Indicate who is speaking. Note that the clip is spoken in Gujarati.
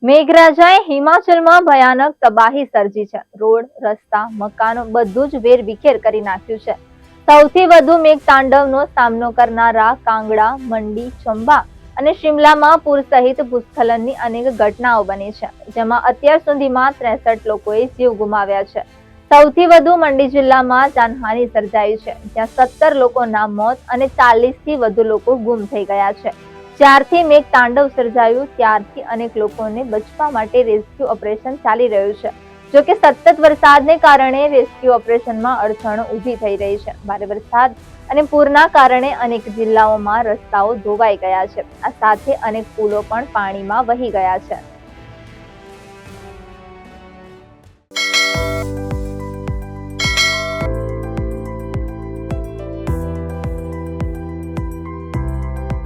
Speaker 1: મેઘરાજાએ હિમાચલમાં ભયાનક તબાહી સર્જી છે. રોડ, રસ્તા, મકાનો બધું જ વેરવિખેર કરી નાખ્યું છે. સૌથી વધુ મેઘતાંડવનો સામનો કરનારા કાંગડા, મંડી, ચંબા અને શિમલામાં પૂર સહિત ભૂસ્ખલનની અનેક ઘટનાઓ બની છે, જેમાં અત્યાર સુધીમાં 63 લોકોએ જીવ ગુમાવ્યા છે. સૌથી વધુ મંડી જિલ્લામાં જાનહાનિ સર્જાઈ છે, જ્યાં 17 લોકોના મોત અને 40થી વધુ લોકો ગુમ થઈ ગયા છે. જ્યારથી મેઘતાંડવ સર્જાયું ત્યારથી અનેક લોકોને બચવા માટે રેસ્ક્યુ ઓપરેશન ચાલી રહ્યું છે. જોકે સતત વરસાદને કારણે રેસ્ક્યુ ઓપરેશનમાં અડચણો ઊભી થઈ રહી છે. ભારે વરસાદ અને પૂરના કારણે અનેક જિલ્લાઓમાં રસ્તાઓ ધોવાઈ ગયા છે. આ સાથે અનેક પુલો પણ પાણીમાં વહી ગયા છે.